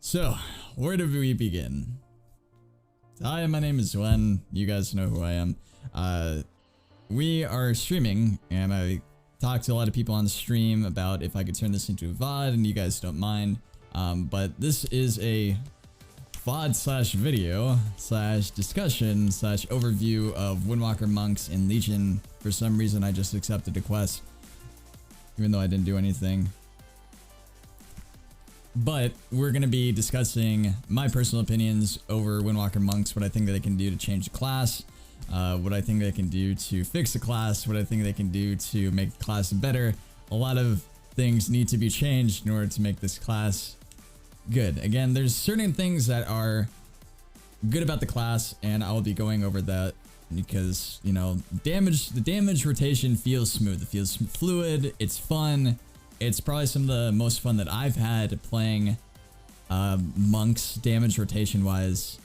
So, where do we begin? Hi, my name is Xuen. You guys know who I am. We are streaming, and I talked to a lot of people on the stream about if I could turn this into a VOD, and you guys don't mind. But this is a VOD slash video slash discussion slash overview of Windwalker monks in Legion. For some reason, I just accepted a quest, even though I didn't do anything. But we're going to be discussing my personal opinions over Windwalker monks, what I think that they can do to change the class, what I think they can do to fix the class, what I think they can do to make the class better. A lot of things need to be changed in order to make this class good. Again, there's certain things that are good about the class, and I'll be going over that because, you know, the damage rotation feels smooth. It feels fluid. It's fun. It's probably some of the most fun that I've had playing monks damage rotation wise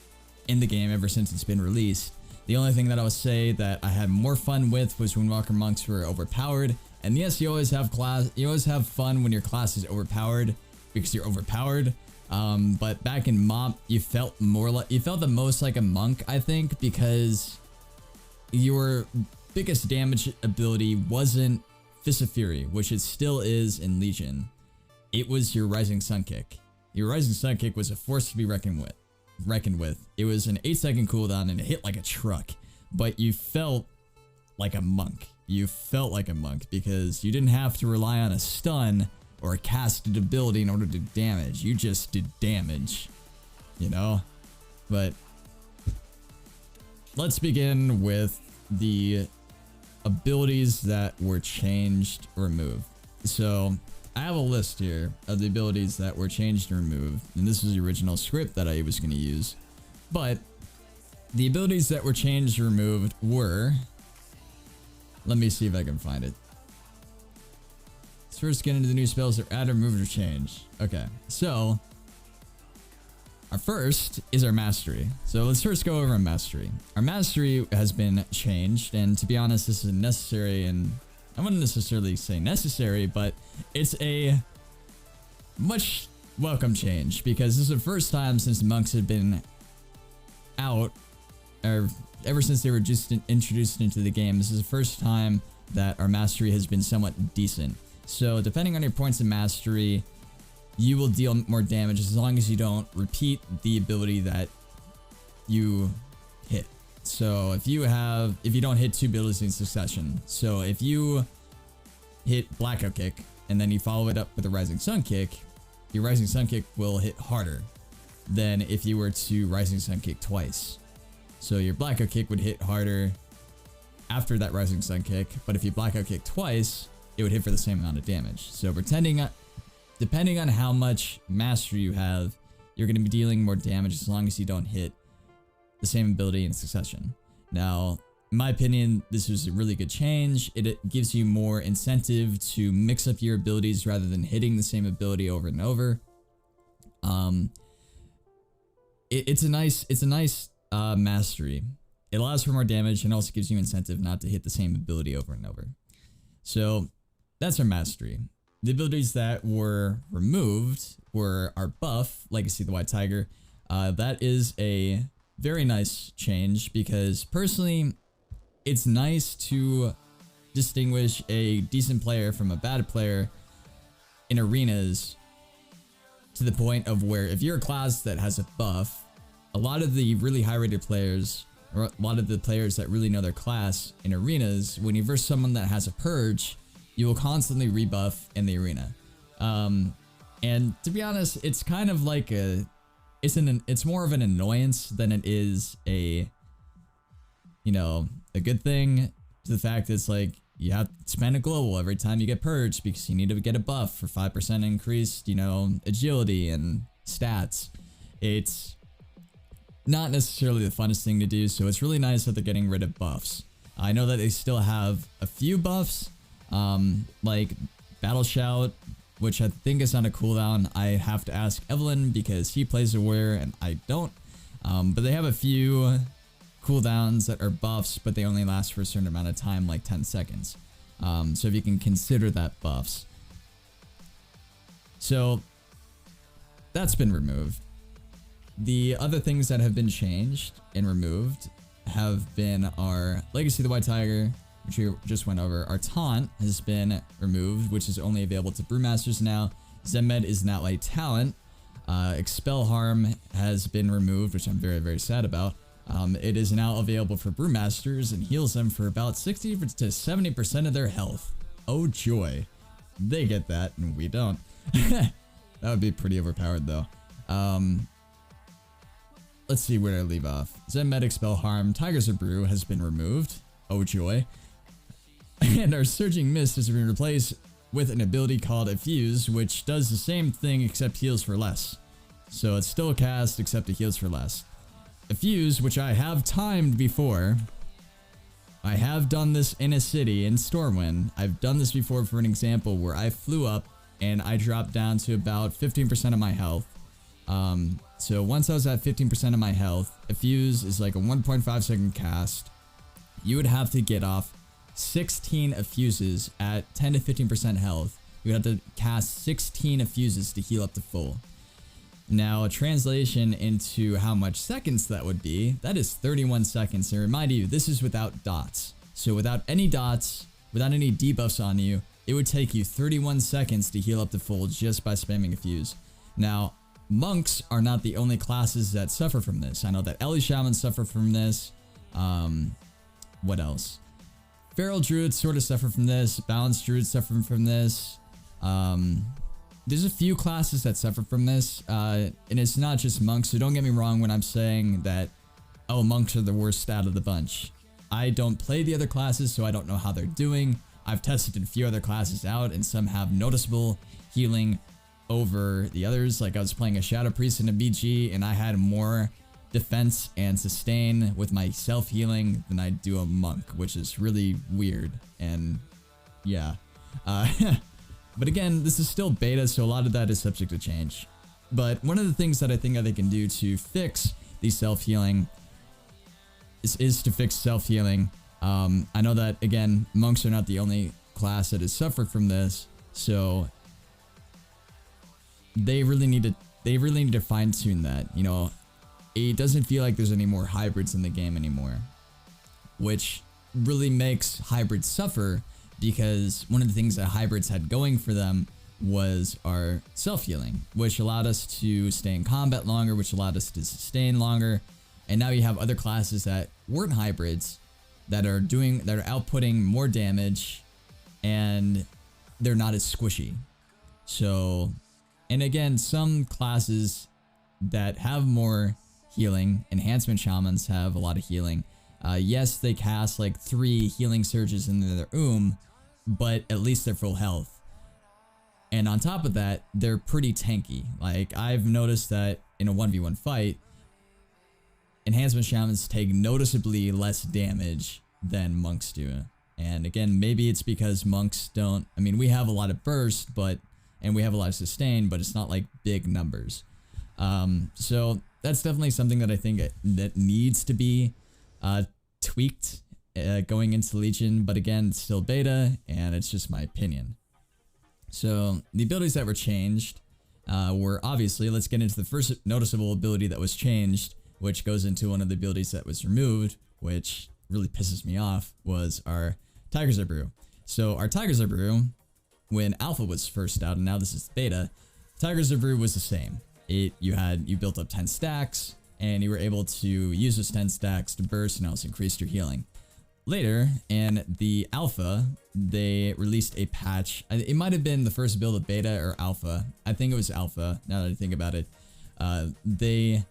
in the game ever since it's been released. The only thing that I would say that I had more fun with was when Windwalker monks were overpowered. And yes, you always have fun when your class is overpowered because you're overpowered. But back in MoP, you felt the most like a monk, I think, because your biggest damage ability wasn't Fist of Fury, which it still is in Legion. It was your Rising Sun Kick. Your Rising Sun Kick was a force to be reckoned with. It was an 8-second cooldown and it hit like a truck, but you felt like a monk. You felt like a monk because you didn't have to rely on a stun or a casted ability in order to damage. You just did damage, you know? But let's begin with the abilities that were changed or removed. So I have a list here of the abilities that were changed and removed, and this is the original script that I was going to use. But the abilities that were changed or removed were, let me see if I can find it. Let's first get into the new spells that are added, removed, or changed. Okay, so our first is our mastery. So let's first go over our mastery. Our mastery has been changed, and to be honest, this is necessary, and I wouldn't necessarily say necessary, but it's a much welcome change because this is the first time since monks have been out, or ever since they were just introduced into the game, this is the first time that our mastery has been somewhat decent. So depending on your points of mastery, you will deal more damage as long as you don't repeat the ability that you hit. So if you don't hit 2 abilities in succession, so if you hit Blackout Kick and then you follow it up with a Rising Sun Kick, your Rising Sun Kick will hit harder than if you were to Rising Sun Kick twice. So your Blackout Kick would hit harder after that Rising Sun Kick, but if you Blackout Kick twice, it would hit for the same amount of damage. So depending on how much mastery you have, you're going to be dealing more damage as long as you don't hit the same ability in succession. Now, in my opinion, this was a really good change. It gives you more incentive to mix up your abilities rather than hitting the same ability over and over. It's a nice mastery. It allows for more damage and also gives you incentive not to hit the same ability over and over. So that's our mastery. The abilities that were removed were our buff, Legacy of the White Tiger. That is a very nice change because personally, it's nice to distinguish a decent player from a bad player in arenas to the point of where if you're a class that has a buff, a lot of the really high rated players, or a lot of the players that really know their class in arenas, when you verse someone that has a purge, you will constantly rebuff in the arena. And to be honest, it's kind of like it's more of an annoyance than it is a good thing, to the fact that it's like you have to spend a global every time you get purged because you need to get a buff for 5% increased, agility and stats. It's not necessarily the funnest thing to do, so it's really nice that they're getting rid of buffs. I know that they still have a few buffs, like Battle Shout, which I think is on a cooldown. I have to ask Evelyn because he plays Aware and I don't. But they have a few cooldowns that are buffs, but they only last for a certain amount of time, like 10 seconds. So if you can consider that buffs. So that's been removed. The other things that have been changed and removed have been our Legacy of the White Tiger, which we just went over. Our Taunt has been removed, which is only available to Brewmasters now. Zen Med is now a talent. Expel Harm has been removed, which I'm very, very sad about. It is now available for Brewmasters and heals them for about 60 to 70% of their health. Oh joy. They get that and we don't. That would be pretty overpowered though. Let's see where I leave off. Zen Med, Expel Harm, Tigers of Brew has been removed. Oh joy. And our Surging Mist has been replaced with an ability called Effuse, which does the same thing except heals for less. So it's still a cast except it heals for less. Effuse, which I have timed before. I have done this in a city in Stormwind. I've done this before for an example where I flew up and I dropped down to about 15% of my health. So once I was at 15% of my health, Effuse is like a 1.5 second cast. You would have to get off 16 Effuses at 10 to 15% health. You would have to cast 16 Effuses to heal up to full. Now, a translation into how much seconds that would be, that is 31 seconds. And remind you, this is without dots. So without any dots, without any debuffs on you, it would take you 31 seconds to heal up to full just by spamming Effuse. Now, monks are not the only classes that suffer from this. I know that Ellie Shamans suffer from this. What else? Feral Druids sort of suffer from this. Balanced Druids suffer from this. There's a few classes that suffer from this. And it's not just monks, so don't get me wrong when I'm saying that, oh, monks are the worst out of the bunch. I don't play the other classes, so I don't know how they're doing. I've tested a few other classes out, and some have noticeable healing over the others. Like I was playing a Shadow Priest in a BG, and I had more defense and sustain with my self-healing than I do a monk, which is really weird. And yeah. But again, this is still beta, so a lot of that is subject to change. But one of the things that I think that they can do to fix the self-healing is to fix self-healing. I know that, again, monks are not the only class that has suffered from this, so they really need to fine-tune that. You know, it doesn't feel like there's any more hybrids in the game anymore, which really makes hybrids suffer, because one of the things that hybrids had going for them was our self-healing, which allowed us to stay in combat longer, which allowed us to sustain longer. And now you have other classes that weren't hybrids that are outputting more damage, and they're not as squishy. So, and again, some classes that have more healing, Enhancement Shamans have a lot of healing. Yes, they cast like 3 healing surges in their but at least they're full health. And on top of that, they're pretty tanky. Like, I've noticed that in a 1v1 fight, Enhancement Shamans take noticeably less damage than monks do. And again, maybe it's because monks don't, I mean, we have a lot of burst, and we have a lot of sustain, but it's not like big numbers. So that's definitely something that I think that needs to be tweaked going into Legion, but again, it's still beta, and it's just my opinion. So the abilities that were changed were obviously, let's get into the first noticeable ability that was changed, which goes into one of the abilities that was removed, which really pisses me off, was our Tigers of Brew. So our Tigers of Brew, when Alpha was first out, and now this is beta, Tigers of Brew was the same. You built up 10 stacks, and you were able to use those 10 stacks to burst and also increase your healing. Later, in the alpha, they released a patch. It might have been the first build of beta or alpha. I think it was alpha, now that I think about it. They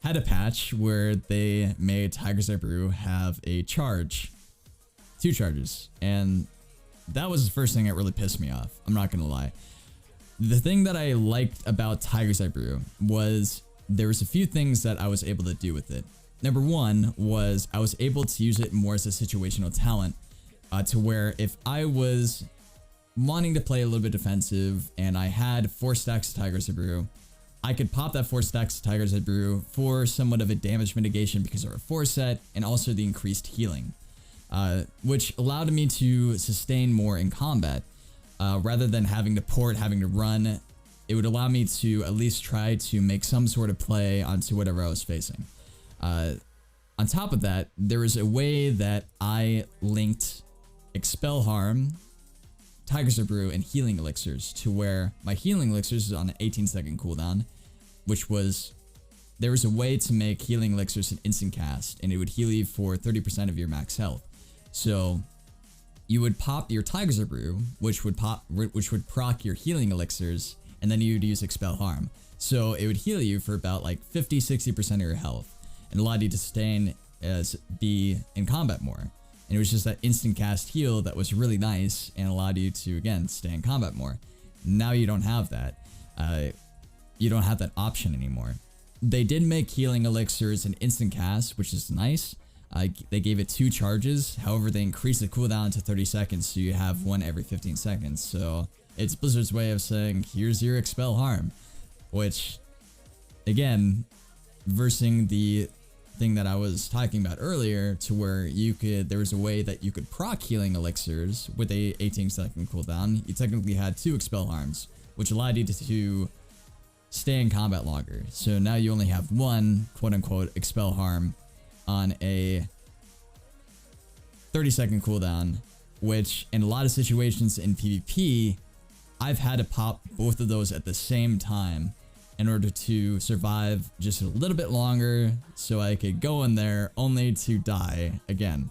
had a patch where they made Tigers Eye Brew have a charge. 2 charges. And that was the first thing that really pissed me off. I'm not gonna lie. The thing that I liked about Tigers Eye Brew was there was a few things that I was able to do with it. Number one was I was able to use it more as a situational talent, to where if I was wanting to play a little bit defensive and I had 4 stacks of Tigers of Brew, I could pop that 4 stacks of Tigers of Brew for somewhat of a damage mitigation because of our 4 set and also the increased healing, which allowed me to sustain more in combat, rather than having to port, having to run it would allow me to at least try to make some sort of play onto whatever I was facing. On top of that, there was a way that I linked Expel Harm, Tigers of Brew, and Healing Elixirs to where my Healing Elixirs is on an 18-second cooldown, which was, there was a way to make Healing Elixirs an instant cast, and it would heal you for 30% of your max health. So you would pop your Tigers of Brew, which would proc your Healing Elixirs, and then you would use Expel Harm. So it would heal you for about like 50-60% of your health, and allowed you to be in combat more. And it was just that instant cast heal that was really nice and allowed you to, again, stay in combat more. Now you don't have that. You don't have that option anymore. They did make Healing Elixirs an instant cast, which is nice. They gave it 2 charges. However, they increased the cooldown to 30 seconds, so you have one every 15 seconds. So it's Blizzard's way of saying, here's your Expel Harm. Which, again, versing the thing that I was talking about earlier, to where there was a way that you could proc Healing Elixirs with a 18-second cooldown. You technically had 2 Expel Harms, which allowed you to stay in combat longer. So now you only have one quote-unquote Expel Harm on a 30-second cooldown, which in a lot of situations in PvP, I've had to pop both of those at the same time in order to survive just a little bit longer, so I could go in there only to die again.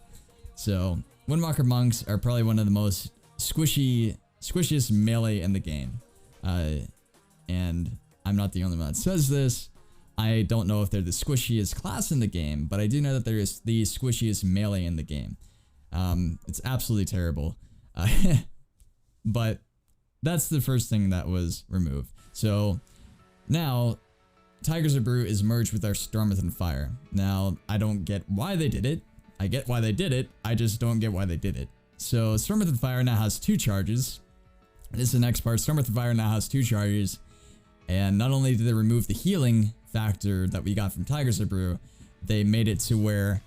So Windwalker Monks are probably one of the most squishiest melee in the game. And I'm not the only one that says this. I don't know if they're the squishiest class in the game, but I do know that they're the squishiest melee in the game. It's absolutely terrible. But that's the first thing that was removed. So now, Tigers of Brew is merged with our Storm Within Fire. Now, I don't get why they did it. I get why they did it. I just don't get why they did it. So, Storm Within Fire now has 2 charges. This is the next part. Storm Within Fire now has 2 charges. And not only did they remove the healing factor that we got from Tigers of Brew, they made it to where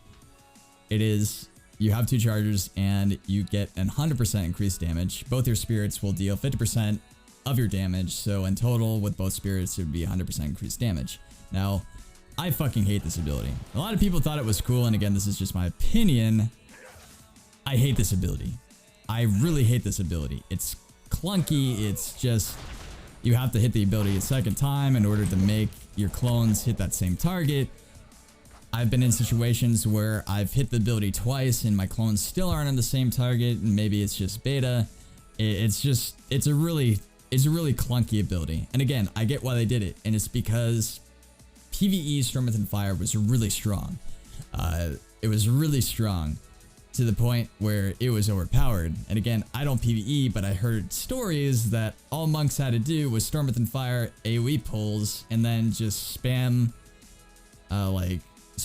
it is, you have 2 charges and you get 100% increased damage. Both your spirits will deal 50% of your damage, so in total with both spirits it would be 100% increased damage. Now, I fucking hate this ability. A lot of people thought it was cool, and again, this is just my opinion. I hate this ability. I really hate this ability. It's clunky. It's just, you have to hit the ability a second time in order to make your clones hit that same target. I've been in situations where I've hit the ability twice and my clones still aren't on the same target, and maybe it's just beta. It's a really clunky ability. And again, I get why they did it, and it's because PvE Storm Within Fire was really strong. It was really strong to the point where it was overpowered. And again, I don't PvE, but I heard stories that all monks had to do was Storm Within Fire AoE pulls and then just spam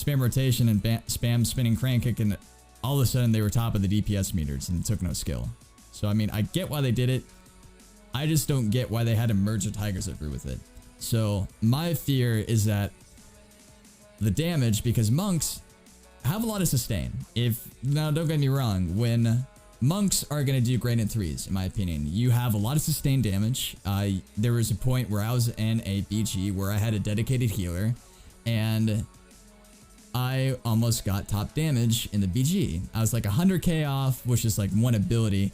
rotation and spam spinning crank kick, and all of a sudden they were top of the DPS meters and it took no skill. So I mean, I get why they did it. I just don't get why they had to merge the Tigers of Brew with it. So my fear is that the damage, because monks have a lot of sustain. Now don't get me wrong, when monks are going to do great in 3s, in my opinion, you have a lot of sustained damage. There was a point where I was in a BG where I had a dedicated healer, and I almost got top damage in the BG. I was like 100k off, which is like one ability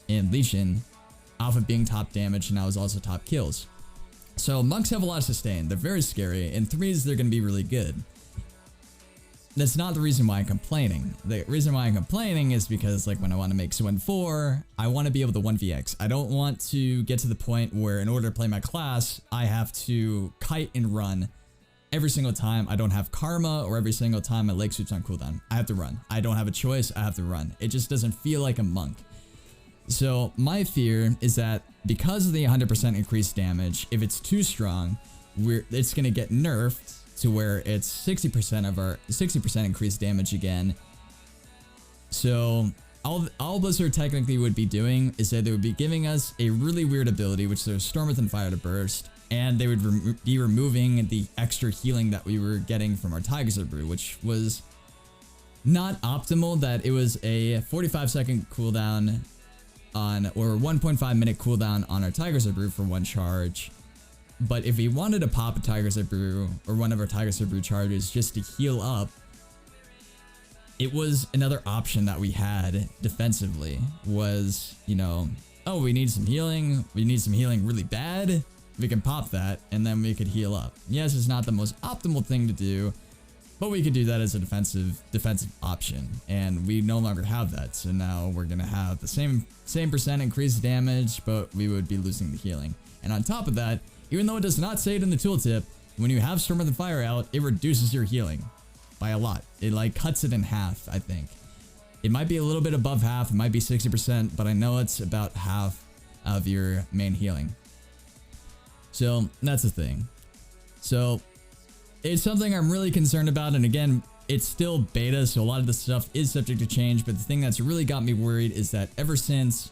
in Legion, off of being top damage, and I was also top kills. So monks have a lot of sustain. They're very scary. In 3s, they're going to be really good. That's not the reason why I'm complaining. The reason why I'm complaining is because, like, when I want to make Xuen 4, I want to be able to 1vx. I don't want to get to the point where, in order to play my class, I have to kite and run every single time I don't have karma, or every single time my leg suit's on cooldown. I have to run. I don't have a choice. I have to run. It just doesn't feel like a monk. So my fear is that because of the 100% increased damage, if it's too strong, it's going to get nerfed to where it's 60% increased damage again. So all Blizzard technically would be doing is that they would be giving us a really weird ability, which is Storm Within Fire to burst, and they would be removing the extra healing that we were getting from our Tigers of Brew, which was not optimal. That it was a 45-second cooldown on, or 1.5 minute cooldown on our Tigers of Brew for 1 charge. But if we wanted to pop a Tiger's Brew or one of our Tiger's Brew charges just to heal up, it was another option that we had defensively was, you know, oh, we need some healing. We need some healing really bad. We can pop that and then we could heal up. Yes, it's not the most optimal thing to do, but we could do that as a defensive option, and we no longer have that. So now we're gonna have the same percent increased damage, but we would be losing the healing. And on top of that, even though it does not say it in the tooltip, when you have Storm of the Fire out, it reduces your healing by a lot. It like cuts it in half, I think. It might be a little bit above half, it might be 60%, but I know it's about half of your main healing. So that's the thing. So it's something I'm really concerned about, and again, it's still beta, so a lot of this stuff is subject to change, but the thing that's really got me worried is that ever since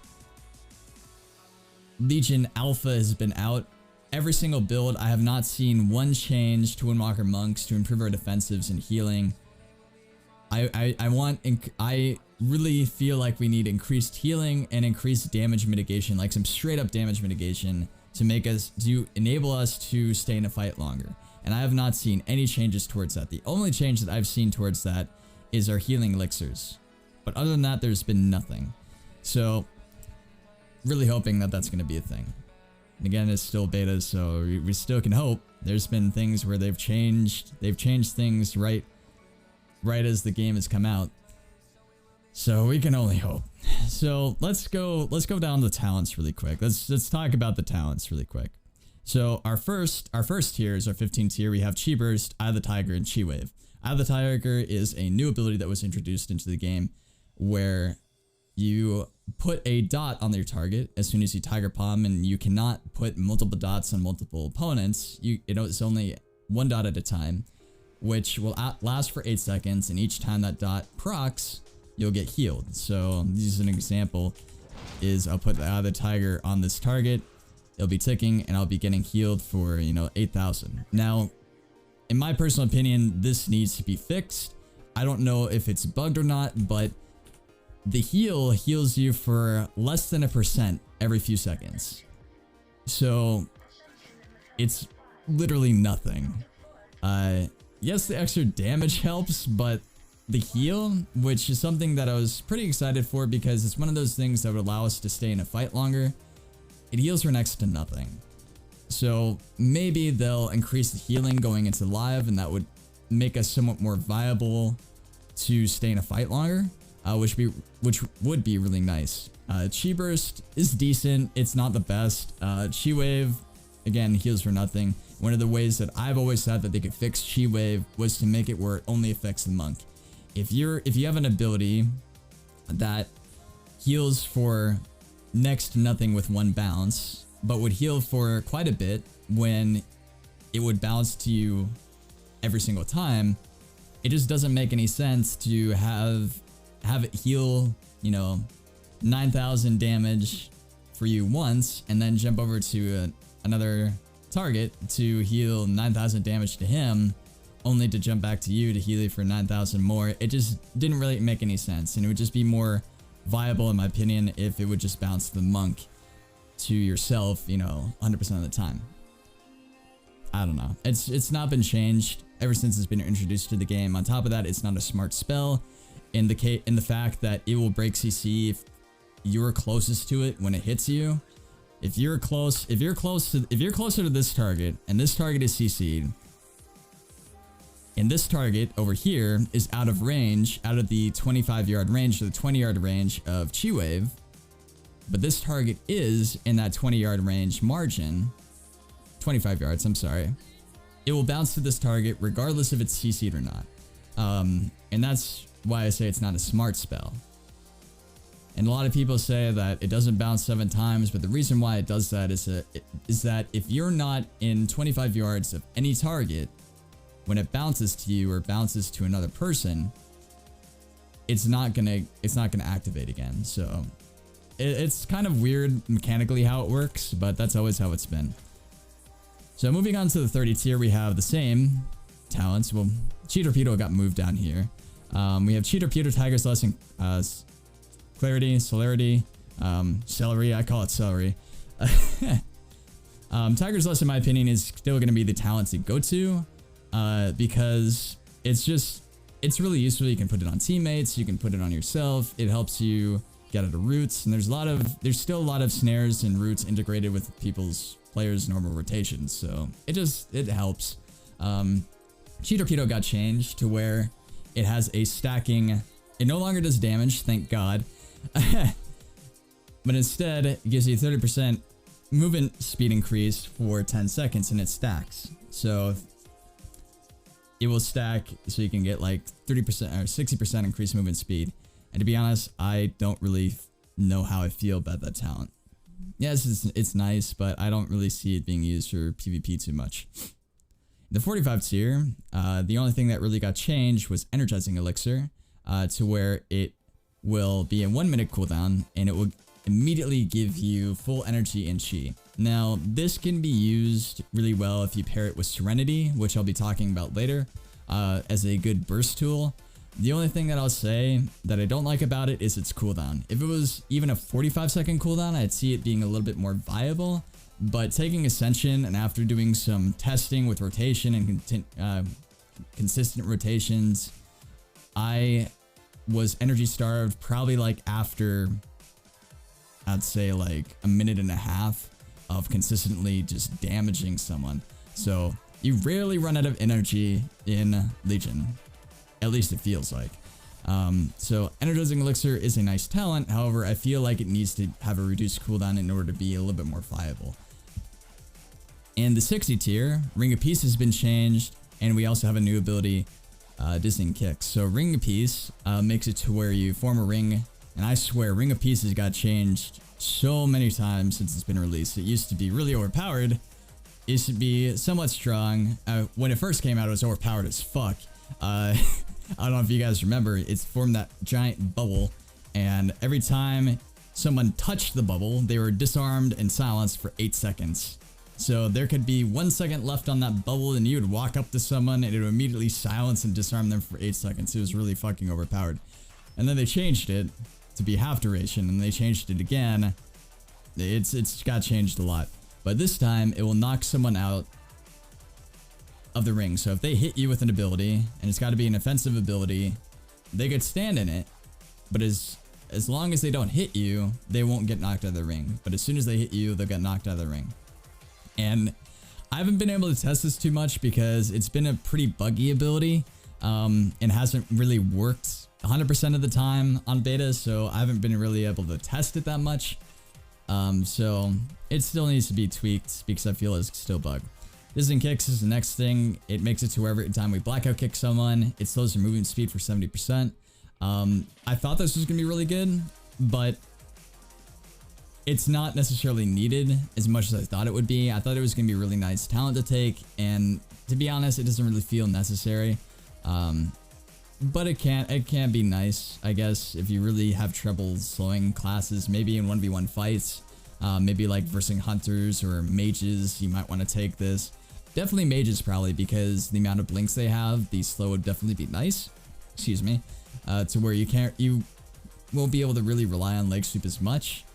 Legion Alpha has been out, every single build, I have not seen one change to Windwalker Monks to improve our defensives and healing. I really feel like we need increased healing and increased damage mitigation, like some straight up damage mitigation to enable us to stay in a fight longer. And I have not seen any changes towards that. The only change that I've seen towards that is our healing elixirs. But other than that, there's been nothing. So really hoping that that's going to be a thing. And again, it's still beta, so we still can hope. There's been things where they've changed things right as the game has come out. So we can only hope. So let's go down the talents really quick. Let's talk about the talents really quick. So our first tier is our 15th tier. We have Chi Burst, Eye of the Tiger, and Chi Wave. Eye of the Tiger is a new ability that was introduced into the game where you put a dot on your target as soon as you Tiger Palm, and you cannot put multiple dots on multiple opponents. It's only one dot at a time, which will last for 8 seconds, and each time that dot procs, you'll get healed. So this is an example, is I'll put the Eye of the Tiger on this target, it'll be ticking, and I'll be getting healed for, 8,000. Now, in my personal opinion, this needs to be fixed. I don't know if it's bugged or not, but the heal heals you for less than 1% every few seconds. So it's literally nothing. Yes, the extra damage helps, but the heal, which is something that I was pretty excited for because it's one of those things that would allow us to stay in a fight longer, it heals for next to nothing. So maybe they'll increase the healing going into live, and that would make us somewhat more viable to stay in a fight longer, which would be really nice. Chi Burst is decent. It's not the best. Chi Wave, again, heals for nothing. One of the ways that I've always thought that they could fix Chi Wave was to make it where it only affects the monk. If you have an ability that heals for next to nothing with one bounce, but would heal for quite a bit when it would bounce to you every single time, it just doesn't make any sense to have it heal, 9,000 damage for you once, and then jump over to another target to heal 9,000 damage to him, only to jump back to you to heal you for 9,000 more. It just didn't really make any sense, and it would just be more viable, in my opinion, if it would just bounce the monk to yourself, 100% of the time. I don't know. It's not been changed ever since it's been introduced to the game. On top of that, it's not a smart spell in the fact that it will break CC if you're closest to it when it hits you. If you're closer to this target, and this target is CC'd, and this target over here is out of range, out of the 25-yard range or the 20-yard range of Chi Wave, but this target is in that 20-yard range margin, 25 yards, I'm sorry, it will bounce to this target regardless if it's CC'd or not. And that's why I say it's not a smart spell. And a lot of people say that it doesn't bounce 7 times, but the reason why it does that is that if you're not in 25 yards of any target, when it bounces to you or bounces to another person, it's not gonna activate again. So it's kind of weird mechanically how it works, but that's always how it's been. So moving on to the 30 tier, we have the same talents. Well, Chi Torpedo got moved down here. We have Chi Torpedo, Tiger's Lesson, Clarity, Celerity, Celery, I call it Celery. Tiger's Lust, in my opinion, is still going to be the talent to go to, because it's really useful. You can put it on teammates, you can put it on yourself. It helps you get out of roots, and there's still a lot of snares and roots integrated with players' normal rotations, so it helps. Cheat Torpedo got changed to where it has a stacking. It no longer does damage, thank God, but instead it gives you 30% movement speed increase for 10 seconds, and it stacks. So it will stack, so you can get like 30% or 60% increased movement speed. And to be honest, I don't really know how I feel about that talent. Yes, it's nice, but I don't really see it being used for PvP too much. The 45 tier, the only thing that really got changed was Energizing Elixir, to where it will be a 1 minute cooldown, and it will immediately give you full energy and chi. Now, this can be used really well if you pair it with Serenity, which I'll be talking about later, as a good burst tool. The only thing that I'll say that I don't like about it is its cooldown. If it was even a 45-second cooldown, I'd see it being a little bit more viable. But taking Ascension, and after doing some testing with rotation and consistent rotations, I was energy starved probably like after, I'd say like a minute and a half of consistently just damaging someone. So you rarely run out of energy in Legion. At least it feels like. So Energizing Elixir is a nice talent. However, I feel like it needs to have a reduced cooldown in order to be a little bit more viable. In the 60 tier, Ring of Peace has been changed, and we also have a new ability, Dizzying Kicks. So Ring of Peace makes it to where you form a ring, and I swear Ring of Peace has got changed so many times since it's been released. It used to be really overpowered. It used to be somewhat strong. When it first came out, it was overpowered as fuck. I don't know if you guys remember, it's formed that giant bubble, and every time someone touched the bubble, they were disarmed and silenced for 8 seconds. So there could be 1 second left on that bubble, and you would walk up to someone and it would immediately silence and disarm them for 8 seconds. It was really fucking overpowered. And then they changed it to be half duration, and they changed it again. It's got changed a lot. But this time, it will knock someone out of the ring. So if they hit you with an ability, and it's got to be an offensive ability, they could stand in it, but as long as they don't hit you, they won't get knocked out of the ring. But as soon as they hit you, they'll get knocked out of the ring. And I haven't been able to test this too much because it's been a pretty buggy ability, and hasn't really worked 100% of the time on beta, so I haven't been really able to test it that much. So it still needs to be tweaked because I feel it's still bugged. Dizzying Kicks is the next thing. It makes it to where every time we blackout kick someone, it slows their movement speed for 70%. I thought this was going to be really good, but it's not necessarily needed as much as I thought it would be. I thought it was going to be a really nice talent to take, and to be honest, it doesn't really feel necessary. But it can be nice, I guess, if you really have trouble slowing classes, maybe in 1v1 fights, maybe like versing hunters or mages, you might want to take this. Definitely mages probably, because the amount of blinks they have, the slow would definitely be nice. Excuse me. To where you won't be able to really rely on leg sweep as much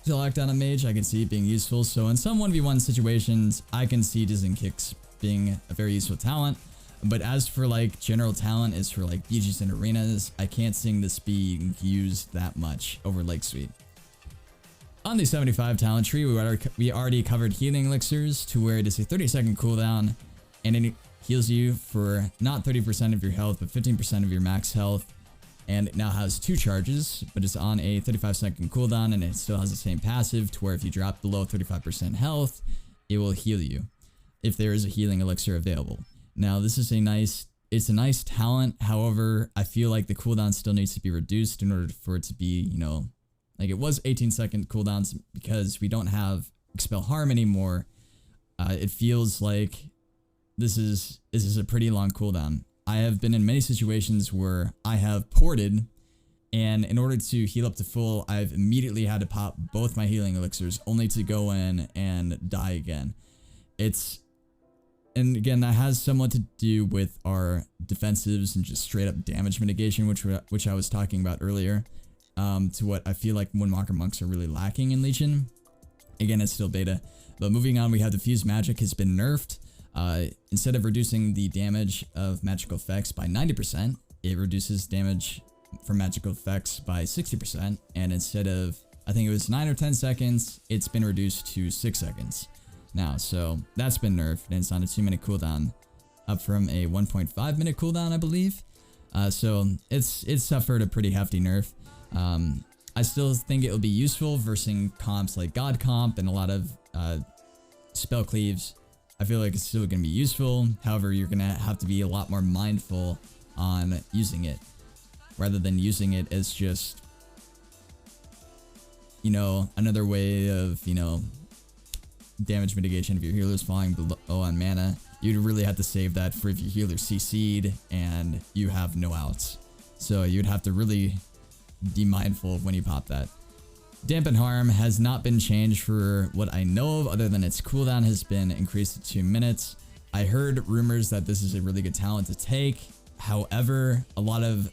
to lock down a mage. I can see it being useful. So in some 1v1 situations, I can see Dizzying Kicks being a very useful talent. But as for like general talent, as for like BGs and arenas, I can't see this being used that much over leg sweep. On the 75 talent tree, we already covered Healing Elixirs, to where it is a 30-second cooldown, and it heals you for not 30% of your health, but 15% of your max health. And it now has 2 charges, but it's on a 35-second cooldown, and it still has the same passive, to where if you drop below 35% health, it will heal you if there is a Healing Elixir available. Now, this is it's a nice talent. However, I feel like the cooldown still needs to be reduced in order for it to be, you know, like it was 18-second cooldowns, because we don't have Expel Harm anymore. It feels like this is a pretty long cooldown. I have been in many situations where I have ported, and in order to heal up to full, I've immediately had to pop both my Healing Elixirs, only to go in and die again. And again, that has somewhat to do with our defensives and just straight up damage mitigation, which I was talking about earlier, to what I feel like Windwalker monks are really lacking in Legion. Again, it's still beta. But moving on, we have Diffuse Magic has been nerfed. Instead of reducing the damage of magical effects by 90%, it reduces damage from magical effects by 60%. And instead of, I think it was 9 or 10 seconds, it's been reduced to 6 seconds now. So that's been nerfed, and it's on a 2-minute cooldown, up from a 1.5 minute cooldown, I believe. So it's suffered a pretty hefty nerf. I still think it will be useful versus comps like God Comp and a lot of spell cleaves. I feel like it's still going to be useful. However, you're going to have to be a lot more mindful on using it, rather than using it as just, you know, another way of, you know, damage mitigation if your healer's falling below on mana. You'd really have to save that for if your healer CC'd and you have no outs. So you'd have to really be mindful of when you pop that. Dampen Harm has not been changed for what I know of, other than its cooldown has been increased to 2 minutes. I heard rumors that this is a really good talent to take. However, a lot of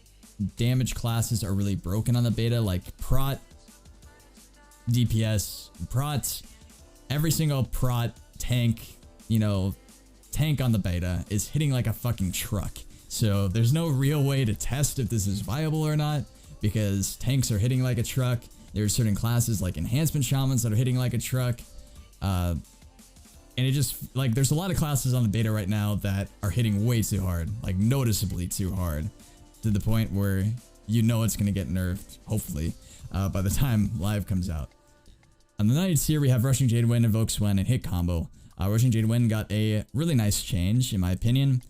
damage classes are really broken on the beta, like Prot, DPS, Prot. Every single Prot tank, you know, tank on the beta is hitting like a fucking truck. So there's no real way to test if this is viable or not, because tanks are hitting like a truck. There's certain classes like Enhancement Shamans that are hitting like a truck. And it just, like, there's a lot of classes on the beta right now that are hitting way too hard, like noticeably too hard, to the point where you know it's going to get nerfed, hopefully, by the time live comes out. On the Knights here, we have Rushing Jade Wind, Invoke Xuen, and Hit Combo. Rushing Jade Wind got a really nice change, in my opinion.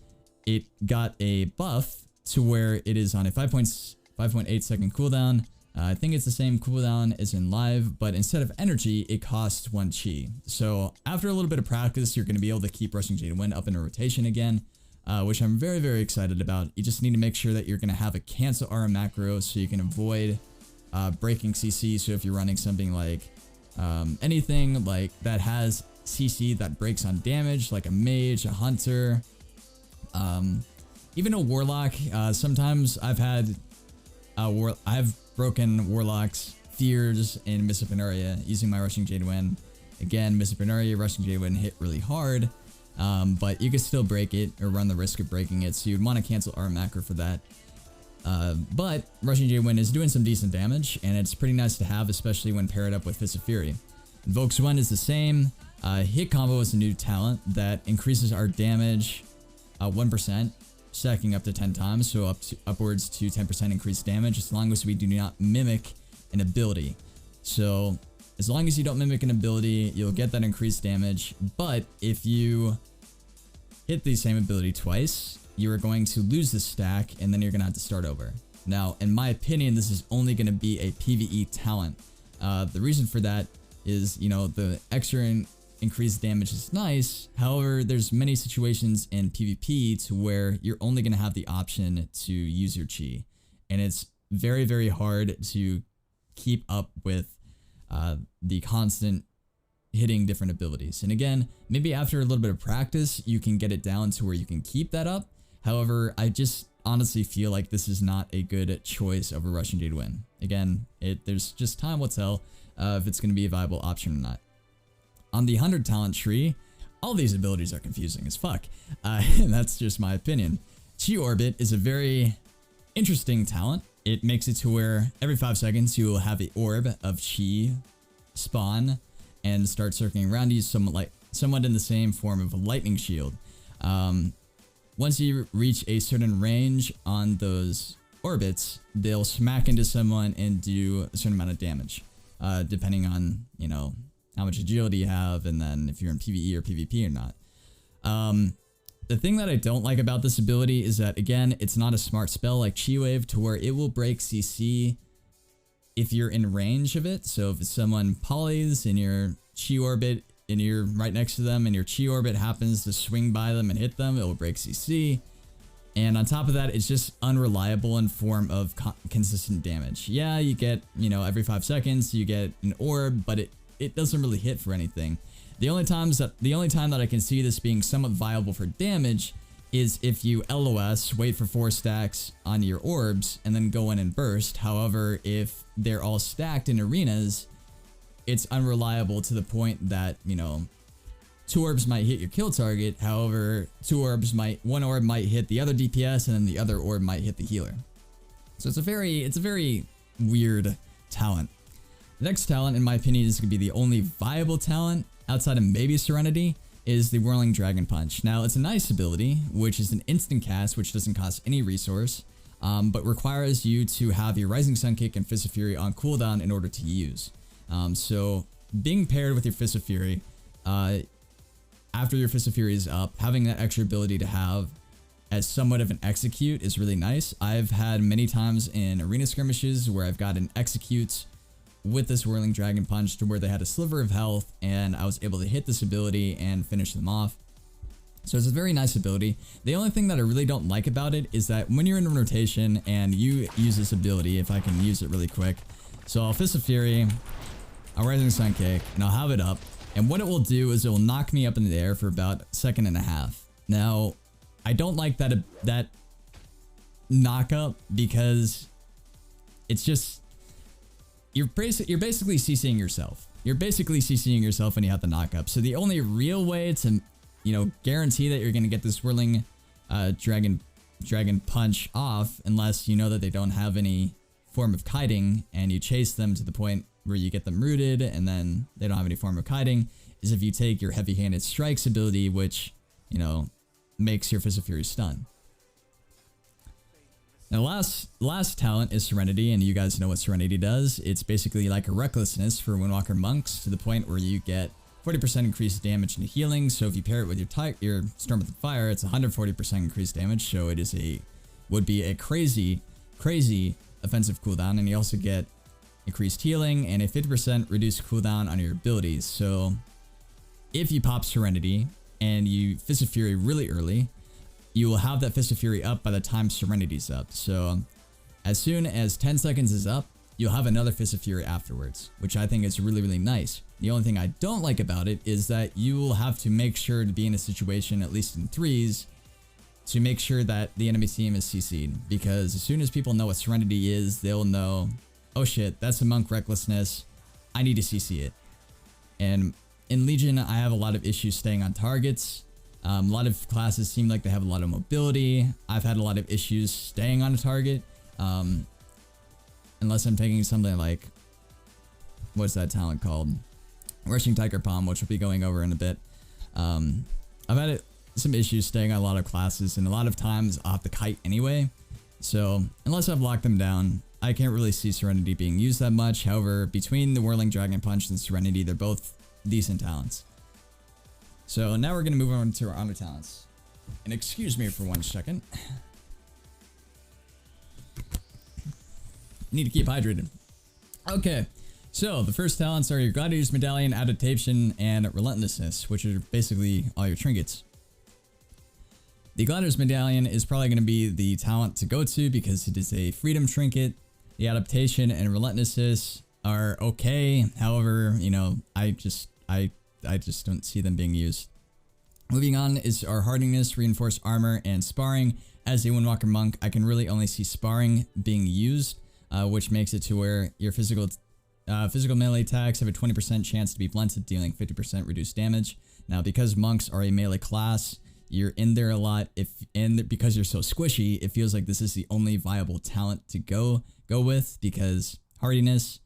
It got a buff to where it is on a 5.8 second cooldown. I think it's the same cooldown as in live, but instead of energy, it costs 1 chi. So after a little bit of practice, you're going to be able to keep Rushing Jade Wind up in a rotation again, which I'm very, very excited about. You just need to make sure that you're going to have a cancel aura macro so you can avoid breaking CC. So if you're running something like anything like that has CC that breaks on damage, like a mage, a hunter, even a warlock. Sometimes I've had I've broken warlocks, fears, and Miss of Penuria using my Rushing Jade Wind. Again, Miss of Penuria, Rushing Jade Wind hit really hard, but you can still break it or run the risk of breaking it, so you'd want to cancel our macro for that. But Rushing Jade Wind is doing some decent damage, and it's pretty nice to have, especially when paired up with Fist of Fury. Invoke Xuen is the same. Hit Combo is a new talent that increases our damage 1%, stacking up to 10 times, so upwards to 10% increased damage, as long as we do not mimic an ability. So as long as you don't mimic an ability, you'll get that increased damage, but if you hit the same ability twice, you are going to lose the stack, and then you're going to have to start over. Now, in my opinion, this is only going to be a PvE talent. The reason for that is, you know, the extra increased damage is nice. However, there's many situations in PvP to where you're only going to have the option to use your chi, and it's very, very hard to keep up with the constant hitting different abilities. And again, maybe after a little bit of practice, you can get it down to where you can keep that up. However, I just honestly feel like this is not a good choice over Rushing Jade Wind. Again, there's just time will tell if it's going to be a viable option or not. On the 100 talent tree, all these abilities are confusing as fuck. And that's just my opinion. Chi Orbit is a very interesting talent. It makes it to where every 5 seconds you will have an orb of chi spawn and start circling around you, somewhat in the same form of a lightning shield. Once you reach a certain range on those orbits, they'll smack into someone and do a certain amount of damage, depending on, you know, how much agility you have, and then if you're in PvE or PvP or not. The thing that I don't like about this ability is that, again, it's not a smart spell like Chi Wave, to where it will break CC if you're in range of it. So if someone polys in your Chi Orbit and you're right next to them and your Chi Orbit happens to swing by them and hit them, it will break CC. And on top of that, it's just unreliable in form of consistent damage. Yeah, you get, you know, every 5 seconds you get an orb, but it doesn't really hit for anything. The only time that I can see this being somewhat viable for damage is if you LOS, wait for 4 stacks on your orbs, and then go in and burst. However, if they're all stacked in arenas, it's unreliable to the point that, you know, 2 orbs might hit your kill target. However, 1 orb might hit the other DPS, and then the other orb might hit the healer. So it's a very weird talent. The next talent, in my opinion, is going to be the only viable talent outside of maybe Serenity, is the Whirling Dragon Punch. Now, it's a nice ability, which is an instant cast, which doesn't cost any resource, but requires you to have your Rising Sun Kick and Fist of Fury on cooldown in order to use. So being paired with your Fist of Fury, after your Fist of Fury is up, having that extra ability to have as somewhat of an execute is really nice. I've had many times in arena skirmishes where I've got an execute with this Whirling Dragon Punch to where they had a sliver of health, and I was able to hit this ability and finish them off. So it's a very nice ability. The only thing that I really don't like about it is that when you're in rotation and you use this ability, if I can use it really quick. So I'll Fist of Fury, I'll Rising Sun Kick, and I'll have it up. And what it will do is it will knock me up in the air for about a second and a half. Now, I don't like that knock up because it's just, you're basically CCing yourself. You're basically CCing yourself when you have the knock up. So the only real way to, you know, guarantee that you're going to get this Whirling Dragon Punch off, unless you know that they don't have any form of kiting and you chase them to the point where you get them rooted and then they don't have any form of kiting, is if you take your Heavy-Handed Strikes ability, which, you know, makes your Fist of Fury stun. Now, last talent is Serenity, and you guys know what Serenity does. It's basically like a Recklessness for Windwalker monks, to the point where you get 40% increased damage and healing. So if you pair it with your Storm with Fire, it's 140% increased damage. So it is would be a crazy offensive cooldown, and you also get increased healing and a 50% reduced cooldown on your abilities. So if you pop Serenity and you Fist of Fury really early, you will have that Fist of Fury up by the time Serenity's up. So as soon as 10 seconds is up, you'll have another Fist of Fury afterwards, which I think is really nice. The only thing I don't like about it is that you will have to make sure to be in a situation, at least in threes, to make sure that the enemy team is CC'd. Because as soon as people know what Serenity is, they'll know, oh shit, that's a monk Recklessness, I need to CC it. And in Legion, I have a lot of issues staying on targets. A lot of classes seem like they have a lot of mobility. I've had a lot of issues staying on a target. Unless I'm taking something like, what's that talent called? Rushing Tiger Palm, which we'll be going over in a bit. I've had some issues staying on a lot of classes, and a lot of times I'll have to kite anyway. So unless I've locked them down, I can't really see Serenity being used that much. However, between the Whirling Dragon Punch and Serenity, they're both decent talents. So now we're going to move on to our honor talents. And excuse me for 1 second. Need to keep hydrated. Okay, so the first talents are your Gladiator's Medallion, Adaptation, and Relentlessness, which are basically all your trinkets. The Gladiator's Medallion is probably going to be the talent to go to because it is a freedom trinket. The Adaptation and Relentlessness are okay. However, you know, I just don't see them being used. Moving on is our Hardiness, Reinforced Armor, and Sparring. As a Windwalker monk, I can really only see Sparring being used, which makes it to where your physical melee attacks have a 20% chance to be blunted, dealing 50% reduced damage. Now, because monks are a melee class, you're in there a lot. Because you're so squishy, it feels like this is the only viable talent to go with, because Hardiness,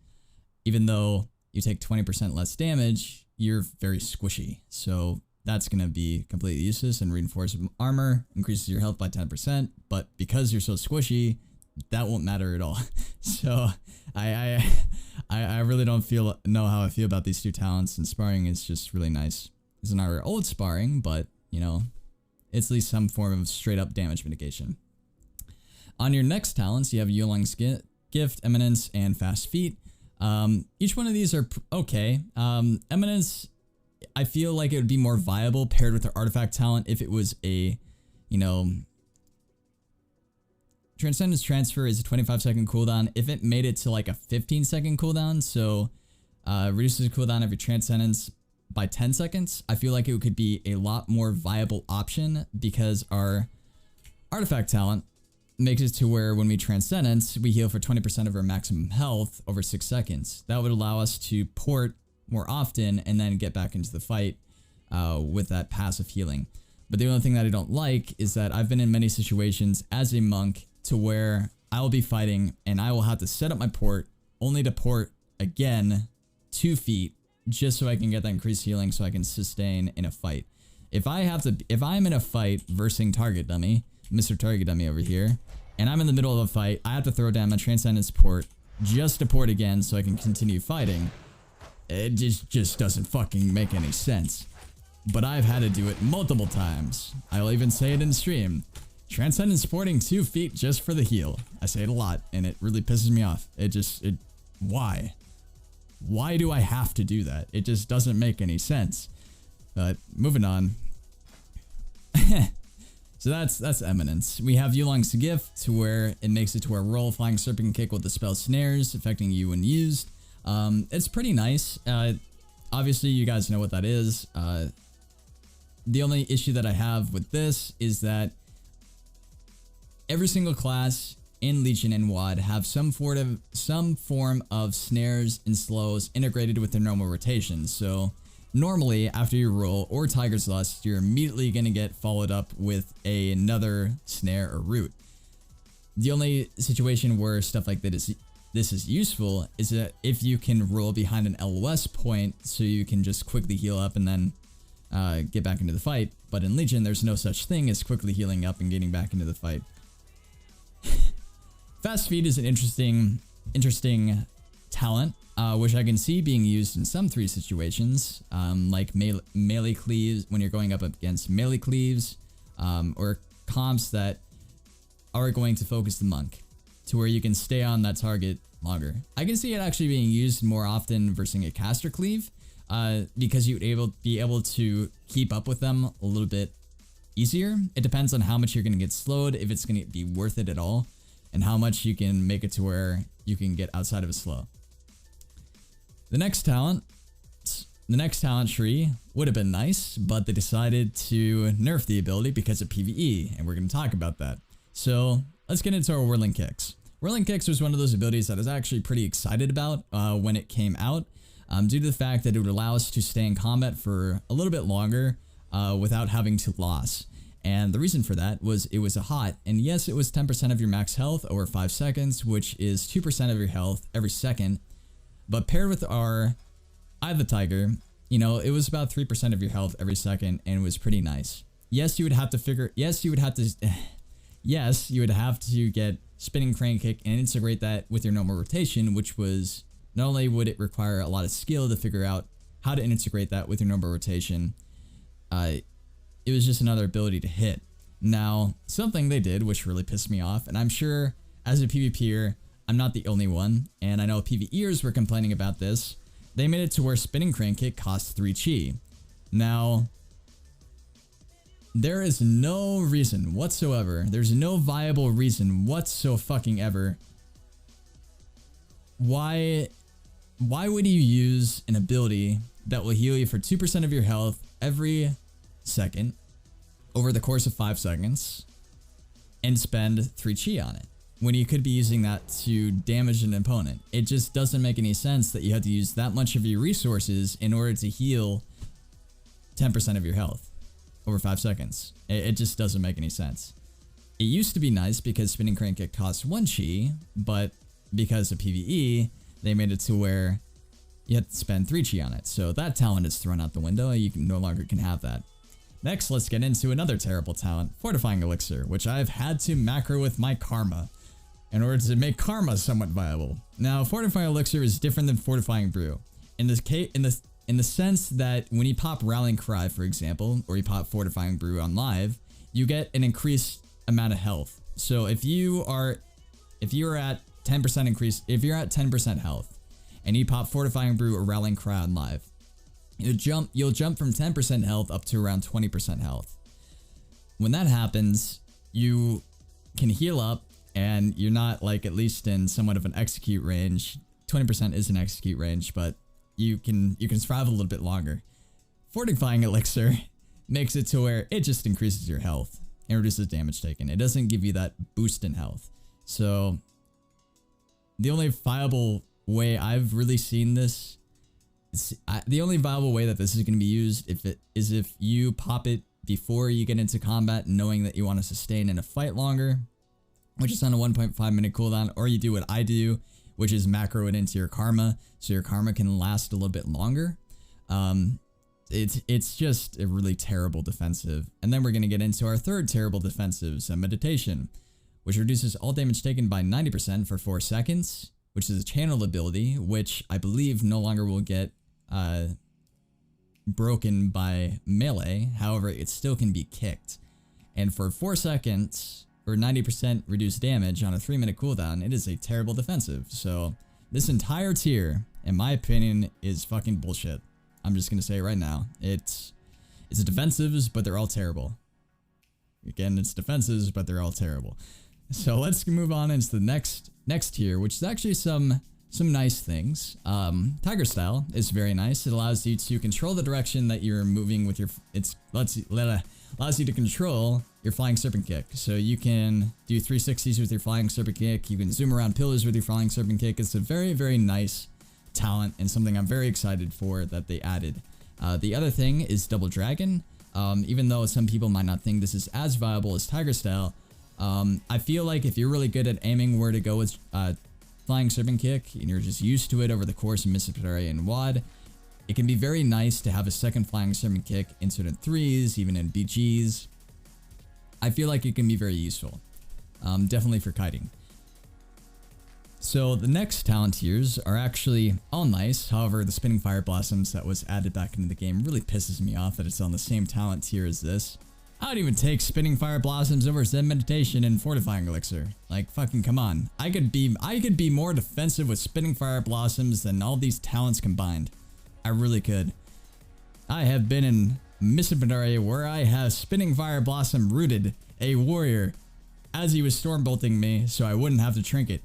even though you take 20% less damage, you're very squishy. So that's going to be completely useless. And Reinforced Armor increases your health by 10%, but because you're so squishy, that won't matter at all. So I really don't know how I feel about these two talents, and Sparring is just really nice. It's not our old Sparring, but you know, it's at least some form of straight up damage mitigation. On your next talents, you have Yulang's Gift, Eminence, and Fast Feet. Each one of these are okay. Eminence, I feel like it would be more viable paired with their artifact talent if it was a, you know, Transcendence Transfer is a 25-second cooldown. If it made it to like a 15-second cooldown, so reduces the cooldown of your Transcendence by 10 seconds, I feel like it could be a lot more viable option, because our artifact talent makes it to where when we Transcendence, we heal for 20% of our maximum health over 6 seconds. That would allow us to port more often and then get back into the fight with that passive healing. But the only thing that I don't like is that I've been in many situations as a monk to where I will be fighting and I will have to set up my port only to port again 2 feet just so I can get that increased healing so I can sustain in a fight. If I'm in a fight versus Target Dummy, Mr. Target Dummy over here, and I'm in the middle of a fight, I have to throw down my Transcendence port just to port again so I can continue fighting. It just doesn't fucking make any sense. But I've had to do it multiple times. I'll even say it in stream. Transcendence porting 2 feet just for the heal. I say it a lot and it really pisses me off. Why? Why do I have to do that? It just doesn't make any sense. But moving on. So that's Eminence. We have Yulong's Gift to where it makes it to where roll Flying Serpent Kick with the spell Snares, affecting you when used. It's pretty nice. Obviously you guys know what that is. The only issue that I have with this is that every single class in Legion and WoD have some form of snares and slows integrated with their normal rotation. So normally after you roll or Tiger's Lust, you're immediately going to get followed up with another snare or root. The only situation where stuff like this is useful is that if you can roll behind an LOS point so you can just quickly heal up and then get back into the fight. But in Legion, there's no such thing as quickly healing up and getting back into the fight. Fast Feed is an interesting talent, which I can see being used in some 3 situations, like melee cleaves when you're going up against melee cleaves, or comps that are going to focus the monk to where you can stay on that target longer. I can see it actually being used more often versus a caster cleave, because you'd be able to keep up with them a little bit easier. It depends on how much you're going to get slowed, if it's going to be worth it at all, and how much you can make it to where you can get outside of a slow. The next talent tree would have been nice, but they decided to nerf the ability because of PvE, and we're going to talk about that. So let's get into our Whirling Kicks. Whirling Kicks was one of those abilities that I was actually pretty excited about when it came out, due to the fact that it would allow us to stay in combat for a little bit longer without having to loss. And the reason for that was it was a hot, and yes, it was 10% of your max health over 5 seconds, which is 2% of your health every second. But paired with our Eye of the Tiger, you know, it was about 3% of your health every second, and it was pretty nice. Yes, you would have to get Spinning Crane Kick and integrate that with your normal rotation, which was, not only would it require a lot of skill to figure out how to integrate that with your normal rotation, it was just another ability to hit. Now, something they did which really pissed me off, and I'm sure as a PvPer, I'm not the only one, and I know PvEers were complaining about this. They made it to where Spinning Crane Kick costs 3 chi. Now, there is no reason whatsoever, there's no viable reason whatsoever why would you use an ability that will heal you for 2% of your health every second over the course of 5 seconds and spend 3 chi on it when you could be using that to damage an opponent? It just doesn't make any sense that you have to use that much of your resources in order to heal 10% of your health over 5 seconds. It just doesn't make any sense. It used to be nice because Spinning Crane Kick costs 1 chi, but because of PvE, they made it to where you have to spend 3 chi on it. So that talent is thrown out the window. You no longer can have that. Next, let's get into another terrible talent, Fortifying Elixir, which I've had to macro with my Karma in order to make Karma somewhat viable. Now, Fortifying Elixir is different than Fortifying Brew. In the sense that when you pop Rallying Cry, for example, or you pop Fortifying Brew on live, you get an increased amount of health. So if you're at 10% health and you pop Fortifying Brew or Rallying Cry on live, you'll jump from 10% health up to around 20% health. When that happens, you can heal up and you're not, like, at least in somewhat of an execute range. 20% is an execute range, but you can survive a little bit longer. Fortifying Elixir makes it to where it just increases your health and reduces damage taken. It doesn't give you that boost in health. So the only viable way I've really seen this the only viable way that this is going to be used if you pop it before you get into combat, knowing that you want to sustain in a fight longer, which is on a 1.5 minute cooldown, or you do what I do, which is macro it into your karma, so your karma can last a little bit longer. It's just a really terrible defensive. And then we're going to get into our third terrible defensive, so meditation, which reduces all damage taken by 90% for 4 seconds, which is a channel ability, which I believe no longer will get broken by melee. However, it still can be kicked. And for 4 seconds, or 90% reduced damage on a 3-minute cooldown, it is a terrible defensive. So this entire tier, in my opinion, is fucking bullshit. I'm just gonna say it right now. It's a defensives, but they're all terrible. Again, it's defensives, but they're all terrible. So let's move on into the next tier, which is actually some nice things. Tiger Style is very nice. It allows you to control the direction that you're moving with your. Allows you to control your Flying Serpent Kick. So you can do 360s with your Flying Serpent Kick. You can zoom around pillars with your Flying Serpent Kick. It's a very, very nice talent and something I'm very excited for that they added. The other thing is Double Dragon. Even though some people might not think this is as viable as Tiger Style, I feel like if you're really good at aiming where to go with Flying Serpent Kick and you're just used to it over the course of Mississippi and WoD, it can be very nice to have a second Flying Serpent Kick in certain 3s, even in BGs. I feel like it can be very useful, definitely for kiting. So the next talent tiers are actually all nice. However, the Spinning Fire Blossoms that was added back into the game really pisses me off that it's on the same talent tier as this. I would even take Spinning Fire Blossoms over Zen Meditation and Fortifying Elixir. Like, fucking come on. I could be more defensive with Spinning Fire Blossoms than all these talents combined. I really could. I have been in Mississippi where I have Spinning Fire Blossom rooted a warrior as he was storm bolting me so I wouldn't have to trinket.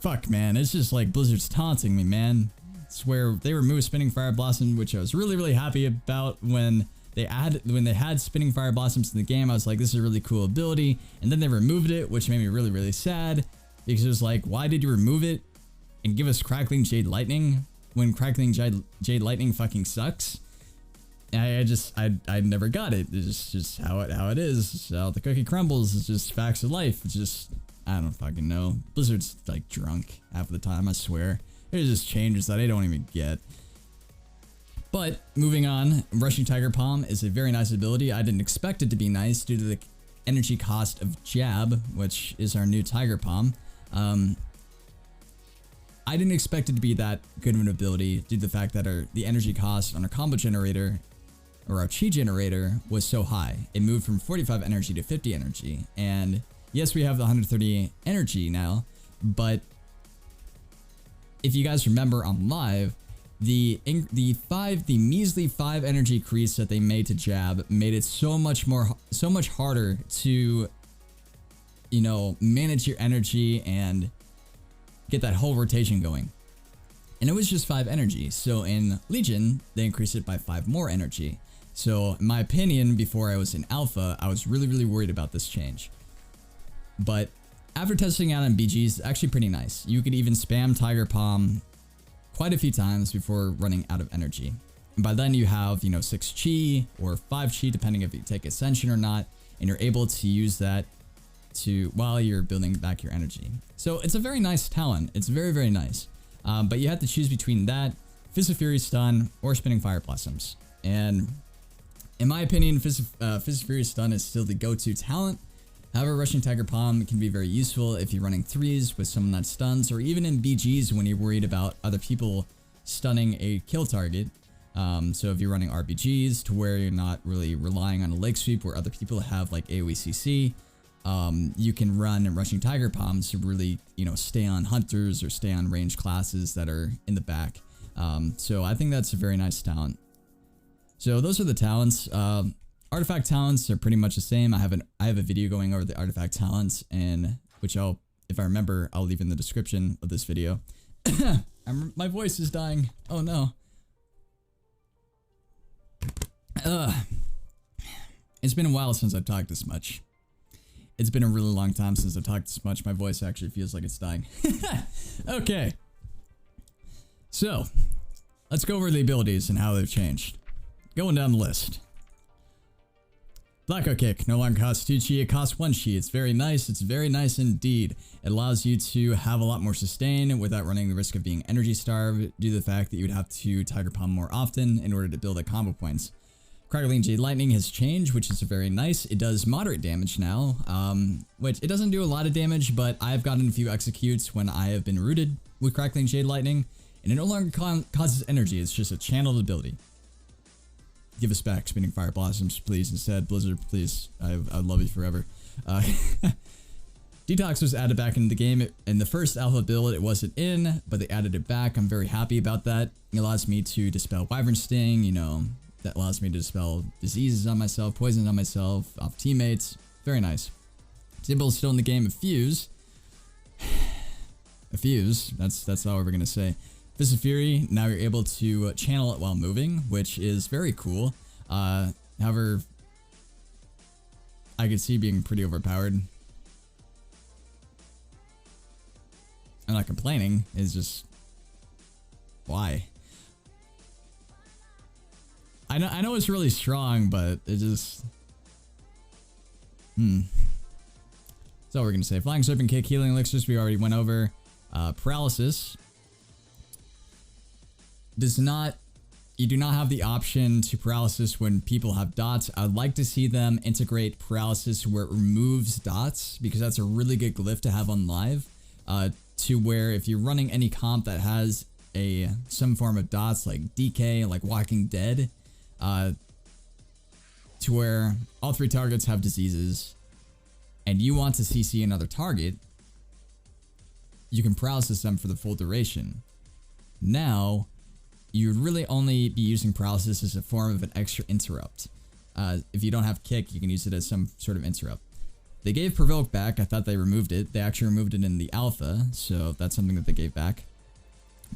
Fuck, man. It's just like Blizzard's taunting me, man. It's where they removed Spinning Fire Blossom, which I was really, really happy about when they had Spinning Fire Blossoms in the game. I was like, this is a really cool ability. And then they removed it, which made me really, really sad because it was like, why did you remove it and give us Crackling Jade Lightning when Crackling Jade Lightning fucking sucks? I never got it. It's just how it is. How the cookie crumbles. It's just facts of life. It's just, I don't fucking know. Blizzard's like drunk half the time, I swear. There's just changes that I don't even get. But moving on, Rushing Tiger Palm is a very nice ability. I didn't expect it to be nice due to the energy cost of Jab, which is our new Tiger Palm. I didn't expect it to be that good of an ability due to the fact that the energy cost on our combo generator or our chi generator was so high. It moved from 45 energy to 50 energy. And yes, we have the 130 energy now, but if you guys remember on live, the measly 5 energy increase that they made to Jab made it so much harder to, you know, manage your energy and get that whole rotation going. And it was just 5 energy. So in Legion, they increased it by 5 more energy. So in my opinion, before I was in Alpha, I was really, really worried about this change. But after testing out on BGs, it's actually pretty nice. You could even spam Tiger Palm quite a few times before running out of energy. And by then you have, you know, 6 chi or 5 chi, depending if you take Ascension or not, and you're able to use that while you're building back your energy. So it's a very nice talent. It's very, very nice. But you have to choose between that, Fist of Fury Stun, or Spinning Fire Blossoms. And in my opinion, Fist of Fury Stun is still the go-to talent. However, Rushing Tiger Palm can be very useful if you're running 3s with someone that stuns, or even in BGs when you're worried about other people stunning a kill target. So if you're running RBGs to where you're not really relying on a leg sweep where other people have like AoE CC, you can run Rushing Tiger Palms to really, you know, stay on hunters or stay on ranged classes that are in the back. So I think that's a very nice talent. So those are the talents. Artifact talents are pretty much the same. I have a video going over the artifact talents, and which if I remember, I'll leave in the description of this video. My voice is dying. Oh no. It's been a while since I've talked this much. It's been a really long time since I've talked this much. My voice actually feels like it's dying. Okay. So, let's go over the abilities and how they've changed. Going down the list. Blackout Kick no longer costs 2 chi, it costs 1 chi. It's very nice. It's very nice indeed. It allows you to have a lot more sustain without running the risk of being energy starved due to the fact that you would have to Tiger Palm more often in order to build up combo points. Crackling Jade Lightning has changed, which is very nice. It does moderate damage now, which it doesn't do a lot of damage, but I've gotten a few executes when I have been rooted with Crackling Jade Lightning, and it no longer causes energy. It's just a channeled ability. Give us back Spinning Fire Blossoms, please. Instead, Blizzard, please. I'd love you forever. Detox was added back into the game. In the first alpha build, it wasn't in, but they added it back. I'm very happy about that. It allows me to dispel Wyvern Sting, you know, that allows me to dispel diseases on myself, poisons on myself, off teammates. Very nice. Symbol is still in the game. A Fuse. That's all we're going to say. Fist of Fury, now you're able to channel it while moving, which is very cool. However, I could see being pretty overpowered. I'm not complaining, it's just... why? I know it's really strong, but it just... That's all we're gonna say. Flying Serpent Kick, Healing Elixirs, we already went over. Paralysis. You do not have the option to paralysis when people have dots. I'd like to see them integrate paralysis where it removes dots, because that's a really good glyph to have on live. To where if you're running any comp that has some form of dots like DK, like Walking Dead, to where all 3 targets have diseases, and you want to CC another target, you can paralysis them for the full duration. Now, you would really only be using paralysis as a form of an extra interrupt. If you don't have kick, you can use it as some sort of interrupt. They gave Provoke back. I thought they removed it. They actually removed it in the alpha, so that's something that they gave back.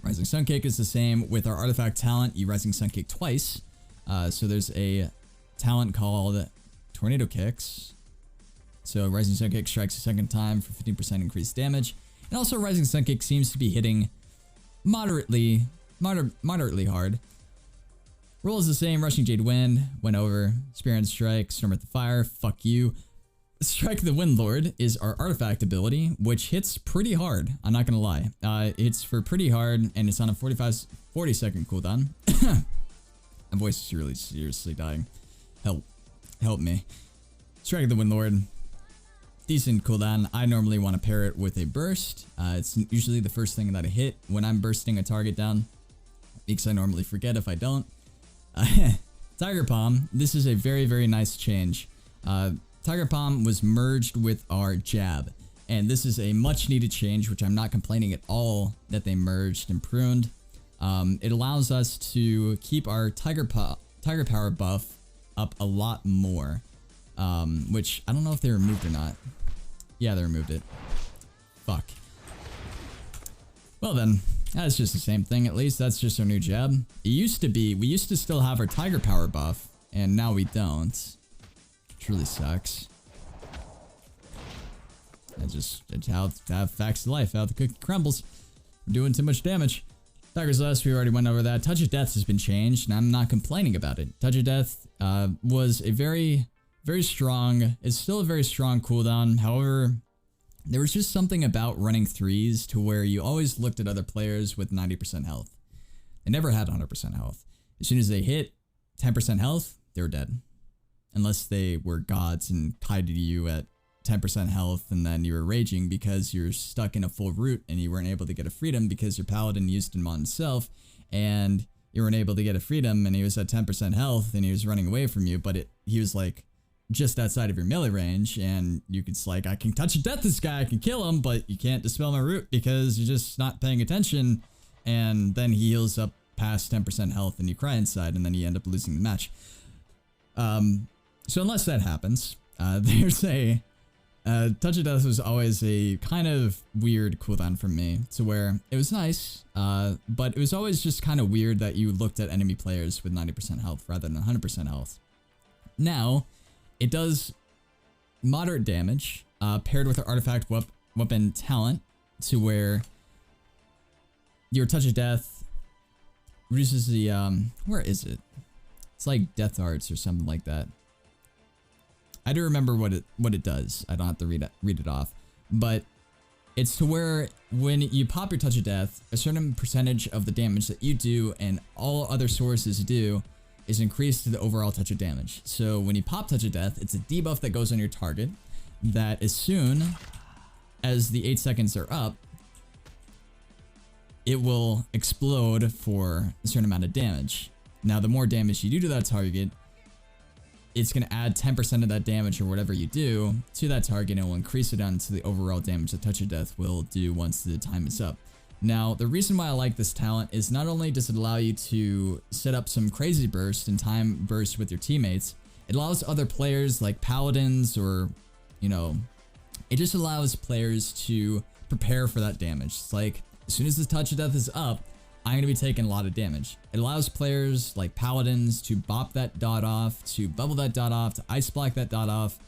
Rising Sun Kick is the same. With our artifact talent, you Rising Sun Kick twice. So there's a talent called Tornado Kicks. So Rising Sun Kick strikes a second time for 15% increased damage. And also Rising Sun Kick seems to be hitting moderately hard. Roll is the same. Rushing Jade Wind went over. Spear and Strike, Storm at the Fire, fuck you. Strike the Windlord is our artifact ability, which hits pretty hard. I'm not gonna lie. It's for pretty hard, and it's on a 40-second cooldown. My voice is really seriously dying. Help me. Strike the Windlord. Decent cooldown. I normally want to pair it with a burst. It's usually the first thing that I hit when I'm bursting a target down, because I normally forget if I don't. Tiger Palm. This is a very, very nice change. Tiger Palm was merged with our jab, and this is a much needed change, which I'm not complaining at all that they merged and pruned. It allows us to keep our Tiger Power buff up a lot more, which I don't know if they removed or not. Yeah, they removed it. Fuck. Well then, that's just the same thing at least. That's just our new jab. It used to be, we used to still have our Tiger Power buff, and now we don't. Which really sucks. It's how facts of life, how the cookie crumbles. We're doing too much damage. Tiger's Lust, we already went over that. Touch of Death has been changed, and I'm not complaining about it. Touch of Death was a very strong, it's still a very strong cooldown. However, there was just something about running threes to where you always looked at other players with 90% health. They never had 100% health. As soon as they hit 10% health, they were dead. Unless they were gods and kited you at 10% health, and then you were raging because you're stuck in a full root and you weren't able to get a freedom because your paladin used him on himself, and you weren't able to get a freedom, and he was at 10% health and he was running away from you, but he was like just outside of your melee range, and you could like, I can touch death this guy, I can kill him, but you can't dispel my root because you're just not paying attention, and then he heals up past 10% health and you cry inside, and then you end up losing the match. So unless that happens, there's a Touch of Death was always a kind of weird cooldown for me, to where it was nice, but it was always just kind of weird that you looked at enemy players with 90% health rather than 100% health. Now, it does moderate damage, paired with an artifact weapon talent, to where your Touch of Death reduces the where is it? It's like death arts or something like that. I do remember what it does. I don't have to read it off, but it's to where when you pop your touch of death, a certain percentage of the damage that you do and all other sources do is increased to the overall touch of damage. So when you pop touch of death, it's a debuff that goes on your target that as soon as the 8 seconds are up, it will explode for a certain amount of damage. Now, the more damage you do to that target, it's going to add 10% of that damage or whatever you do to that target, and it will increase it down to the overall damage that Touch of Death will do once the time is up. Now, the reason why I like this talent is not only does it allow you to set up some crazy bursts and time bursts with your teammates, it allows other players like paladins or, you know, it just allows players to prepare for that damage. It's like, as soon as the Touch of Death is up, I'm going to be taking a lot of damage. It allows players like paladins to bop that dot off, to bubble that dot off, to ice block that dot off,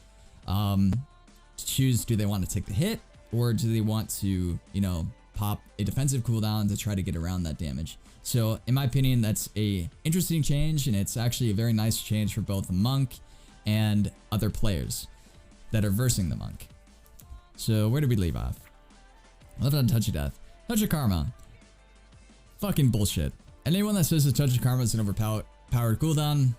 to choose, do they want to take the hit or do they want to, you know, pop a defensive cooldown to try to get around that damage. So in my opinion, that's a interesting change, and it's actually a very nice change for both the monk and other players that are versing the monk. So where did we leave off? I left on Touch of Death. Touch of Karma. Fucking bullshit. Anyone that says the Touch of Karma is an overpowered cooldown,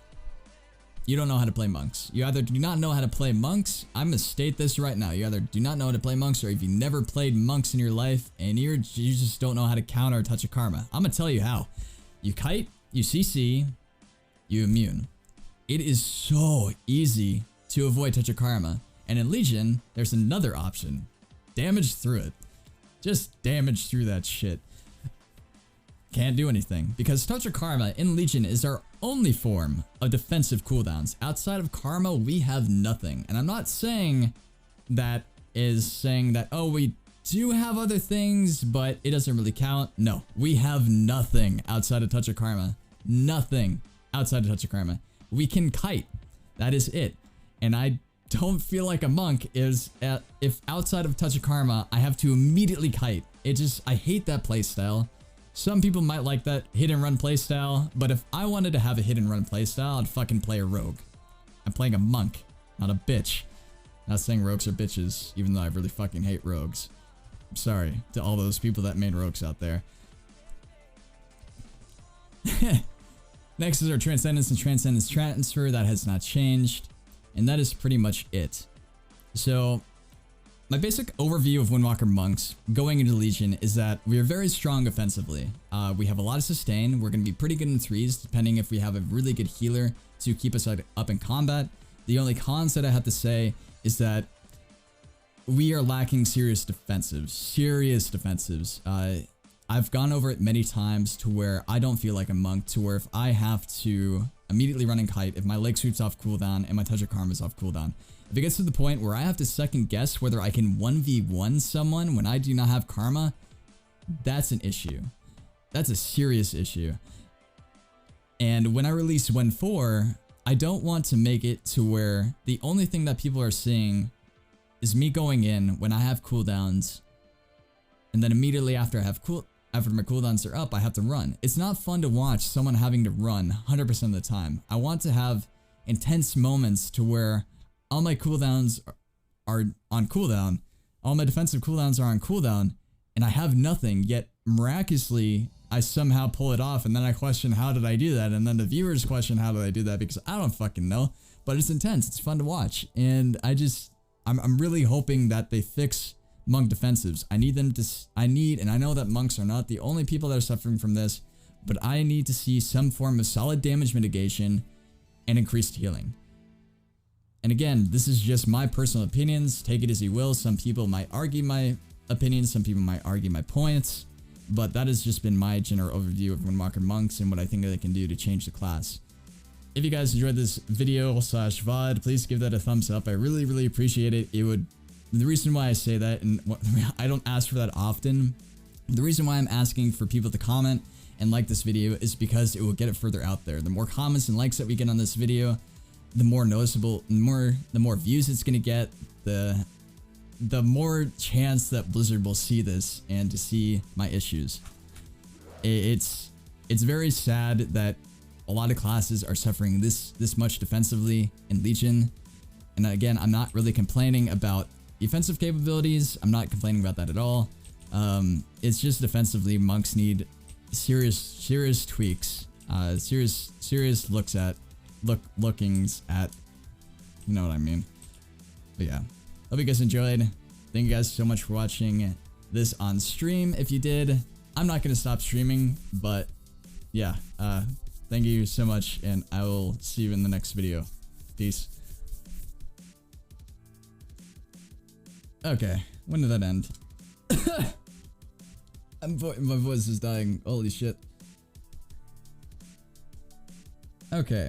you don't know how to play monks. You either do not know how to play monks. I'm gonna state this right now. You either do not know how to play monks, or if you never played monks in your life and you just don't know how to counter Touch of Karma. I'm gonna tell you how. You kite, you CC, you immune. It is so easy to avoid Touch of Karma. And in Legion, there's another option. Damage through it. Just damage through that shit. Can't do anything, because Touch of Karma in Legion is our only form of defensive cooldowns. Outside of Karma, we have nothing. And I'm not saying that oh, we do have other things, but it doesn't really count. No, we have nothing outside of Touch of Karma. Nothing outside of Touch of Karma. We can kite. That is it. And I don't feel like a monk is if outside of Touch of Karma, I have to immediately kite. I hate that playstyle. Some people might like that hit and run playstyle, but if I wanted to have a hit and run playstyle, I'd fucking play a rogue. I'm playing a monk, not a bitch. Not saying rogues are bitches, even though I really fucking hate rogues. I'm sorry to all those people that made rogues out there. Next is our Transcendence and Transcendence Transfer. That has not changed, and that is pretty much it. So, my basic overview of Windwalker Monks going into Legion is that we are very strong offensively. We have a lot of sustain. We're going to be pretty good in threes, depending if we have a really good healer to keep us up in combat. The only cons that I have to say is that we are lacking serious defensives. I've gone over it many times to where I don't feel like a monk, to where if I have to immediately run and kite, if my leg sweeps off cooldown and my Touch of Karma is off cooldown, if it gets to the point where I have to second guess whether I can 1v1 someone when I do not have Karma, that's an issue. That's a serious issue. And when I release Xuen 4, I don't want to make it to where the only thing that people are seeing is me going in when I have cooldowns, and then immediately after after my cooldowns are up, I have to run. It's not fun to watch someone having to run 100% of the time. I want to have intense moments to where all my cooldowns are on cooldown, all my defensive cooldowns are on cooldown, and I have nothing, yet miraculously I somehow pull it off, and then I question how did I do that, and then the viewers question how did I do that, because I don't fucking know, but it's intense, it's fun to watch, and I'm really hoping that they fix monk defensives. I need, and I know that monks are not the only people that are suffering from this, but I need to see some form of solid damage mitigation and increased healing. And again, this is just my personal opinions. Take it as you will. Some people might argue my opinions. Some people might argue my points. But that has just been my general overview of Windwalker Monks and what I think they can do to change the class. If you guys enjoyed this video / VOD, please give that a thumbs up. I really, really appreciate it. The reason why I say that, and I don't ask for that often, the reason why I'm asking for people to comment and like this video is because it will get it further out there. The more comments and likes that we get on this video, the more noticeable, the more views it's gonna get, the more chance that Blizzard will see this and to see my issues. It's It's very sad that a lot of classes are suffering this much defensively in Legion. And again, I'm not really complaining about defensive capabilities. I'm not complaining about that at all. It's just defensively, monks need serious tweaks, serious lookings at, you know what I mean. But yeah, hope you guys enjoyed. Thank you guys so much for watching this on stream. If you did, I'm not gonna stop streaming, but yeah, thank you so much, and I will see you in the next video. Peace. Okay, when did that end? My voice is dying. Holy shit. Okay.